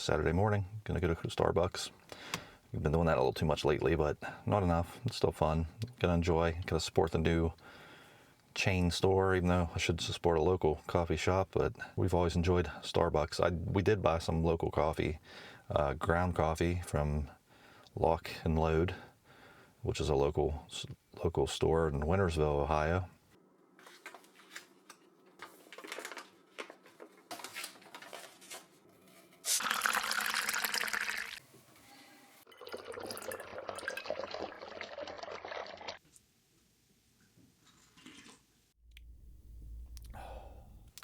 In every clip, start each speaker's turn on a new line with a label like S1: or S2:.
S1: Saturday morning, gonna go to Starbucks. We've been doing that a little too much lately, but not enough. It's still fun. Gonna enjoy, gonna support the new chain store, even though I should support a local coffee shop, but we've always enjoyed Starbucks. We did buy some local coffee, ground coffee from Lock and Load, which is a local store in Wintersville, Ohio.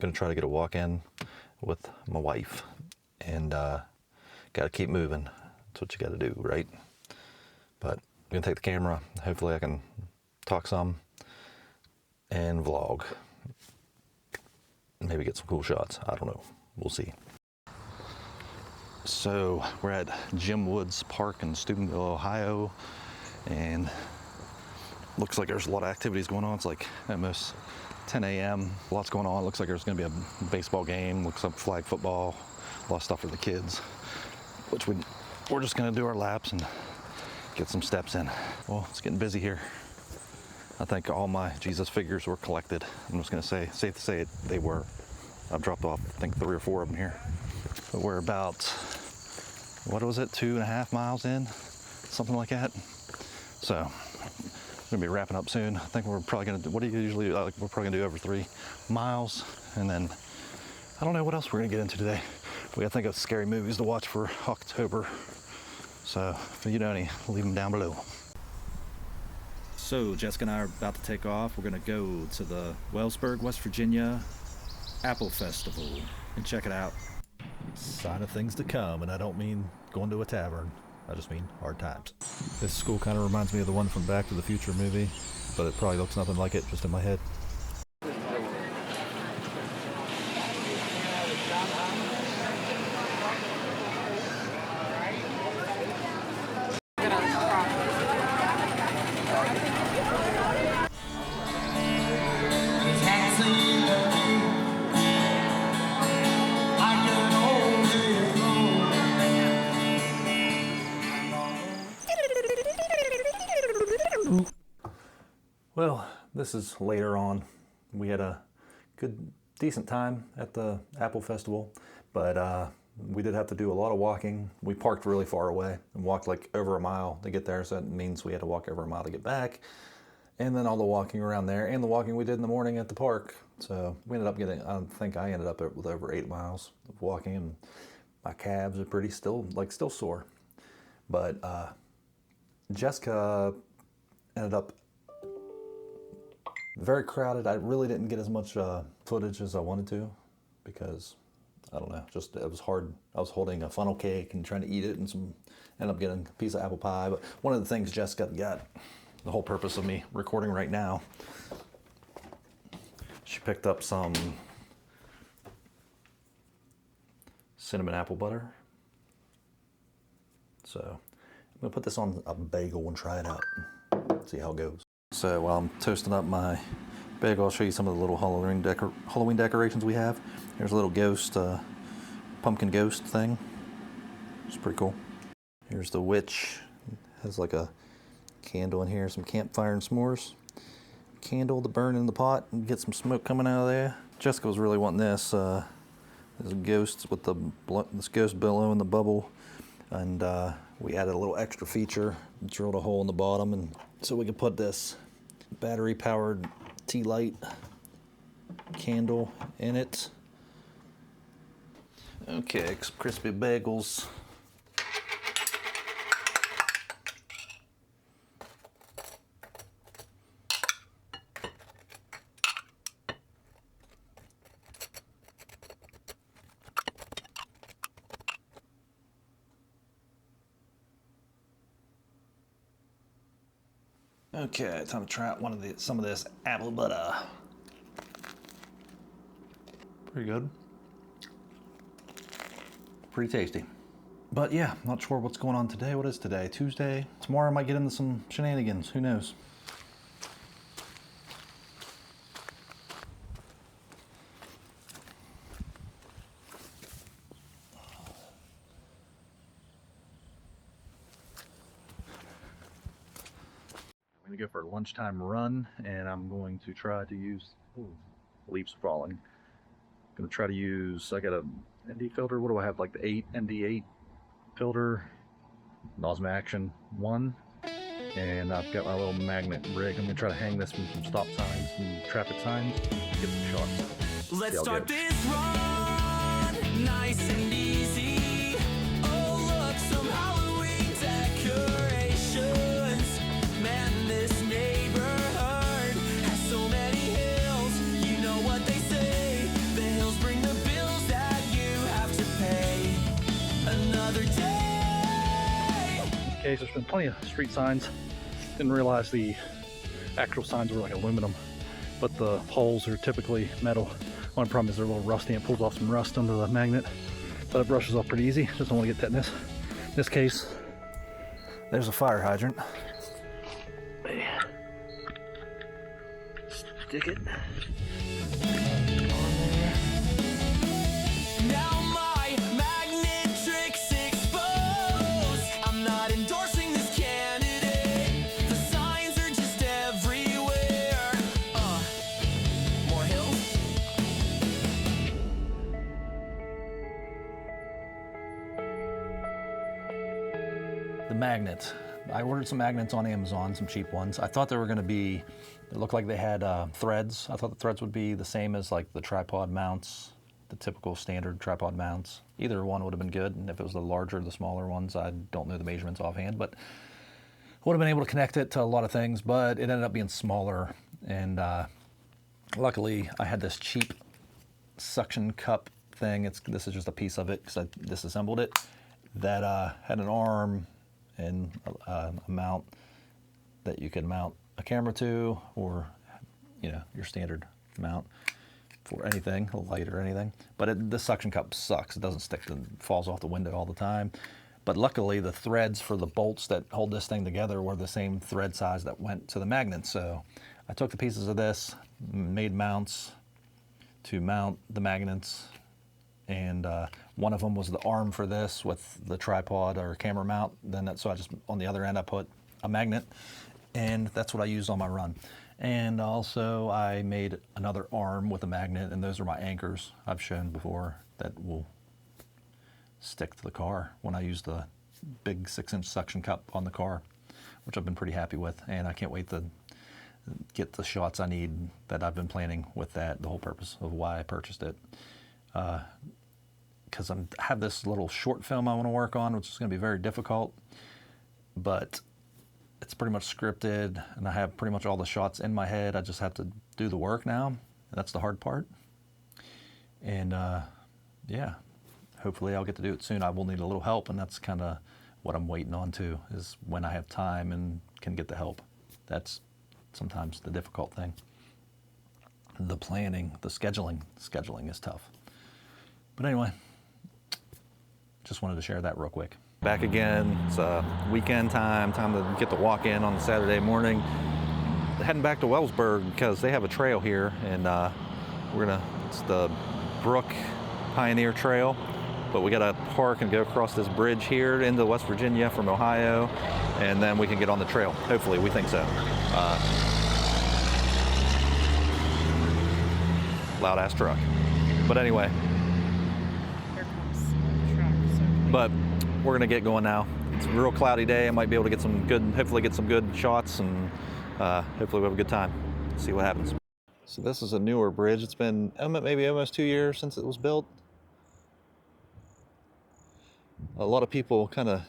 S1: Gonna try to get a walk in with my wife, and gotta keep moving. That's what you gotta do, right? But I'm gonna take the camera. Hopefully I can talk some and vlog. Maybe get some cool shots. I don't know. We'll see. So we're at Jim Woods Park in Steubenville, Ohio, and looks like there's a lot of activities going on. It's like almost 10 a.m. Lots going on. Looks like there's going to be a baseball game. Looks like flag football. A lot of stuff for the kids, which we're just going to do our laps and get some steps in. Well, it's getting busy here. I think all my Jesus figures were collected. I'm just going to say, safe to say they were. I've dropped off, I think, 3 or 4 of them here. But we're about, what was it, 2.5 miles in? Something like that. So gonna be wrapping up soon. I think we're probably gonna do, what do you usually do? We're probably gonna do over 3 miles, and then I don't know what else we're gonna get into today. We gotta think of scary movies to watch for October. So if you know any, leave them down below. So Jessica and I are about to take off. We're gonna go to the Wellsburg, West Virginia Apple Festival and check it out. Sign of things to come, and I don't mean going to a tavern. I just mean hard times. This school kind of reminds me of the one from Back to the Future movie, but it probably looks nothing like it, just in my head. Well, this is later on. We had a decent time at the Apple Festival, but we did have to do a lot of walking. We parked really far away and walked like over a mile to get there, so that means we had to walk over a mile to get back. And then all the walking around there and the walking we did in the morning at the park. So we ended up getting, I think I ended up with over 8 miles of walking, and my calves are pretty still sore. But Jessica ended up very crowded. I really didn't get as much footage as I wanted to because, I don't know, just it was hard. I was holding a funnel cake and trying to eat it, and ended up getting a piece of apple pie. But one of the things Jessica got, the whole purpose of me recording right now, she picked up some cinnamon apple butter. So I'm gonna put this on a bagel and try it out, see how it goes. So while I'm toasting up my bagel, I'll show you some of the little Halloween decorations we have. Here's a little ghost, pumpkin ghost thing. It's pretty cool. Here's the witch. It has like a candle in here, some campfire and s'mores. Candle to burn in the pot and get some smoke coming out of there. Jessica was really wanting this. There's a ghost with this ghost below in the bubble, and we added a little extra feature. Drilled a hole in the bottom, and so we could put this battery-powered tea light candle in it. Okay, some crispy bagels. Okay, time to try out some of this apple butter. Pretty good. Pretty tasty. But yeah, not sure what's going on today. What is today? Tuesday? Tomorrow I might get into some shenanigans. Who knows? go for a lunchtime run, and I'm going to try to use, ooh, leaves falling. I'm gonna try to use, I got a ND filter. What do I have, like the 8 ND8 filter, Nosma Action 1, and I've got my little magnet rig. I'm gonna try to hang this from some stop signs and traffic signs, get some shots.
S2: Let's start this run, nice and easy. Oh look, some Halloween decorations. Man, this neighborhood has so many hills. You know what they say, the hills bring the bills that you have to pay. Another day.
S1: Okay, so there's been plenty of street signs. Didn't realize the actual signs were like aluminum, but the poles are typically metal. One problem is they're a little rusty and it pulls off some rust under the magnet, but it brushes off pretty easy. Just don't want to get tetanus. In this case, there's a fire hydrant. Stick it.
S2: Now my magnet trick's exposed. I'm not endorsing this candidate. The signs are just everywhere. More hills.
S1: The magnets. I ordered some magnets on Amazon, some cheap ones. I thought they were going to be, it looked like they had threads. I thought the threads would be the same as like the tripod mounts, the typical standard tripod mounts. Either one would have been good, and if it was the larger or the smaller ones, I don't know the measurements offhand, but would have been able to connect it to a lot of things, but it ended up being smaller. And luckily, I had this cheap suction cup thing. This is just a piece of it because I disassembled it, that had an arm and a mount that you could mount a camera to, or your standard mount for anything, a light or anything. But the suction cup sucks. It doesn't stick, and falls off the window all the time. But luckily the threads for the bolts that hold this thing together were the same thread size that went to the magnet. So I took the pieces of this, made mounts to mount the magnets, and one of them was the arm for this with the tripod or camera mount. So I just, on the other end, I put a magnet, and that's what I used on my run. And also I made another arm with a magnet, and those are my anchors I've shown before that will stick to the car when I use the big 6-inch suction cup on the car, which I've been pretty happy with, and I can't wait to get the shots I need that I've been planning with that, the whole purpose of why I purchased it. Because I have this little short film I want to work on, which is going to be very difficult, but it's pretty much scripted, and I have pretty much all the shots in my head. I just have to do the work now. That's the hard part. And yeah, hopefully I'll get to do it soon. I will need a little help, and that's kind of what I'm waiting on too, is when I have time and can get the help. That's sometimes the difficult thing. The planning, the scheduling is tough. But anyway, just wanted to share that real quick. Back again, it's weekend time to get the walk in on Saturday morning. Heading back to Wellsburg because they have a trail here, and it's the Brooke Pioneer Trail, but we gotta park and go across this bridge here into West Virginia from Ohio, and then we can get on the trail. Hopefully, we think so. Loud ass truck. But anyway. But we're gonna get going now. It's a real cloudy day. I might be able to get hopefully get some good shots, and hopefully we have a good time. See what happens. So this is a newer bridge. It's been maybe almost 2 years since it was built. A lot of people kind of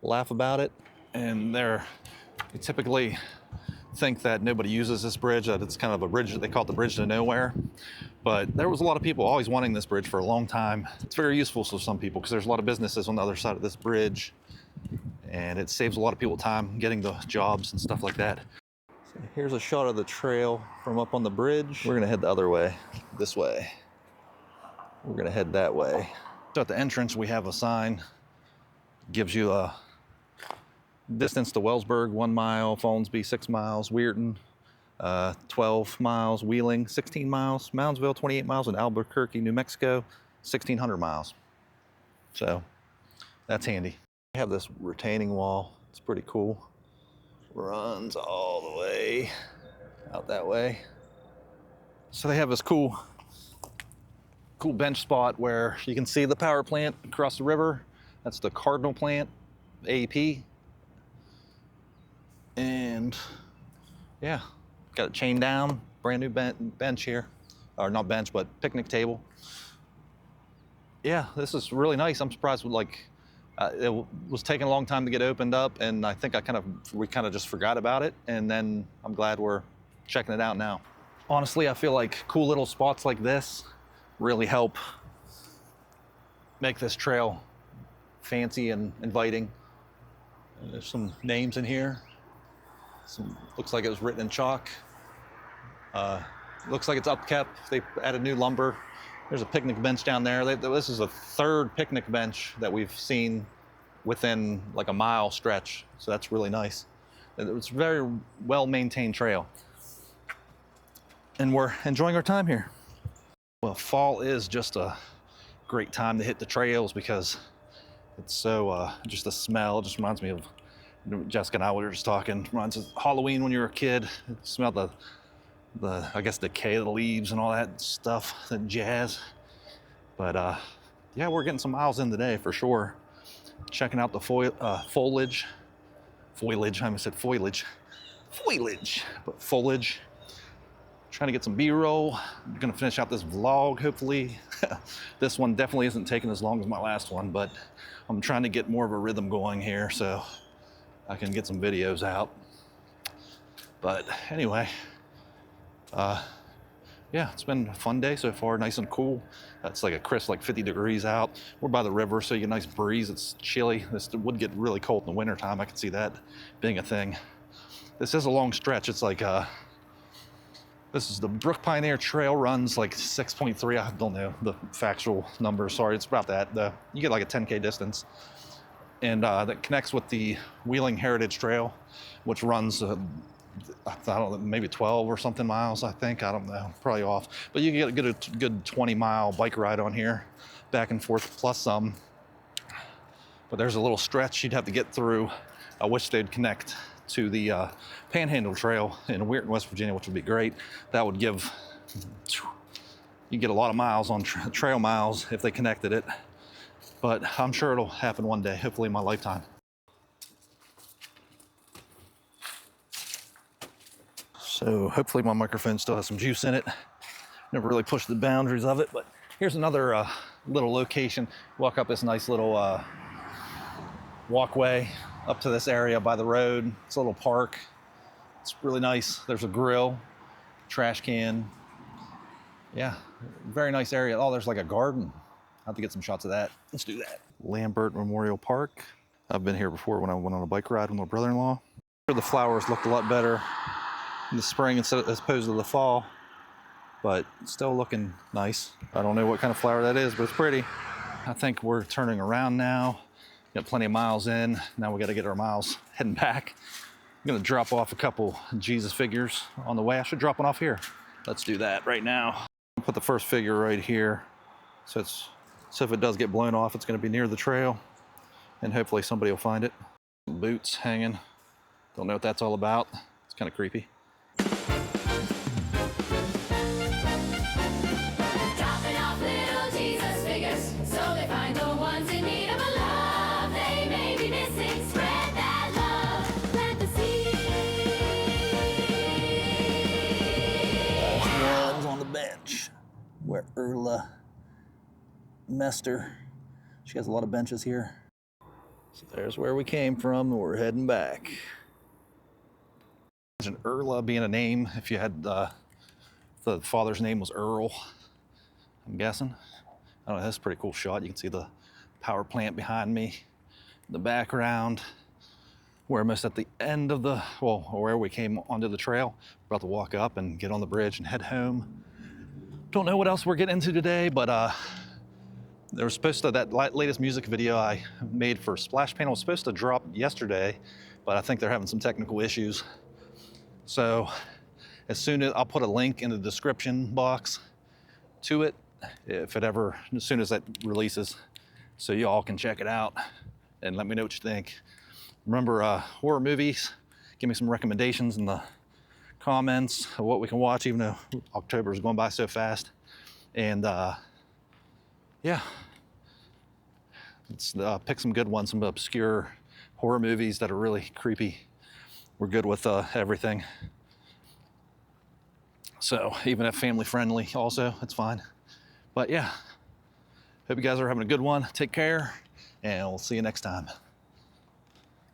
S1: laugh about it, and they typically think that nobody uses this bridge, that it's kind of a bridge, they call it the bridge to nowhere. But there was a lot of people always wanting this bridge for a long time. It's very useful to some people because there's a lot of businesses on the other side of this bridge, and it saves a lot of people time getting the jobs and stuff like that. So here's a shot of the trail from up on the bridge. We're gonna head the other way, this way. We're gonna head that way. So at the entrance, we have a sign, gives you a distance to Wellsburg, 1 mile, Folsby, 6 miles, Weirton, 12 miles, Wheeling, 16 miles, Moundsville, 28 miles, and Albuquerque, New Mexico, 1,600 miles. So that's handy. We have this retaining wall. It's pretty cool. runs all the way out that way. So they have this cool bench spot where you can see the power plant across the river. That's the Cardinal plant, AP. And yeah, got it chained down, brand new bench here. Or not bench, but picnic table. Yeah, this is really nice. I'm surprised with it was taking a long time to get opened up, and I think we kind of just forgot about it, and then I'm glad we're checking it out now. Honestly, I feel like cool little spots like this really help make this trail fancy and inviting. There's some names in here. Looks like it was written in chalk. Looks like it's upkept. They added new lumber. There's a picnic bench down there. This is a third picnic bench that we've seen within like a mile stretch. So that's really nice. It's a very well-maintained trail. And we're enjoying our time here. Well, fall is just a great time to hit the trails because it's so, just the smell, it just reminds me of, Jessica and I were just talking, reminds us of Halloween when you were a kid. It smelled the I guess decay of the leaves and all that stuff, that jazz. But yeah, we're getting some miles in today for sure. Checking out the foliage. I almost said foliage. But foliage. Trying to get some B-roll. I'm gonna finish out this vlog, hopefully. This one definitely isn't taking as long as my last one, but I'm trying to get more of a rhythm going here so I can get some videos out. But anyway, yeah, it's been a fun day so far, nice and cool. It's like a crisp, like 50 degrees out. We're by the river, so you get a nice breeze. It's chilly. This would get really cold in the wintertime. I can see that being a thing. This is a long stretch. It's like, this is the Brooke Pioneer Trail, runs like 6.3. I don't know the factual number. Sorry, it's about that. You get like a 10K distance. And that connects with the Wheeling Heritage Trail, which runs, I don't know, maybe 12 or something miles, I think. I don't know, probably off. But you can get a good 20-mile bike ride on here, back and forth, plus some. But there's a little stretch you'd have to get through. I wish they'd connect to the Panhandle Trail in Weirton, West Virginia, which would be great. That would give, you get a lot of miles on trail miles if they connected it. But I'm sure it'll happen one day, hopefully in my lifetime. So hopefully my microphone still has some juice in it. Never really pushed the boundaries of it, but here's another little location. Walk up this nice little walkway up to this area by the road. It's a little park. It's really nice. There's a grill, trash can. Yeah, very nice area. Oh, there's like a garden. I'll have to get some shots of that. Let's do that. Lambert Memorial Park. I've been here before when I went on a bike ride with my brother-in-law. The flowers looked a lot better in the spring as opposed to the fall, but still looking nice. I don't know what kind of flower that is, but it's pretty. I think we're turning around now. Got plenty of miles in. Now we got to get our miles heading back. I'm gonna drop off a couple Jesus figures on the way. I should drop one off here. Let's do that right now. I'll put the first figure right here. So if it does get blown off, it's gonna be near the trail and hopefully somebody will find it. Boots hanging. Don't know what that's all about. It's kind of creepy.
S3: Dropping off little Jesus figures, so they find the ones in need of a love they may be missing. Spread that love, plant the seed.
S1: One's on the bench where Erla Mester. She has a lot of benches here. So there's where we came from, and we're heading back. Imagine Erla being a name if you had the father's name was Earl, I'm guessing. I don't know, that's a pretty cool shot. You can see the power plant behind me in the background. We're almost at the end of where we came onto the trail. We're about to walk up and get on the bridge and head home. Don't know what else we're getting into today, but there was supposed to, that latest music video I made for Splash Panel was supposed to drop yesterday, but I think they're having some technical issues. So as I'll put a link in the description box to it, as soon as that releases, so you all can check it out and let me know what you think. Remember, horror movies give me some recommendations in the comments of what we can watch, even though October is going by so fast. And yeah, let's pick some good ones, some obscure horror movies that are really creepy. We're good with everything. So even if family friendly also, it's fine. But yeah, hope you guys are having a good one. Take care, and we'll see you next time.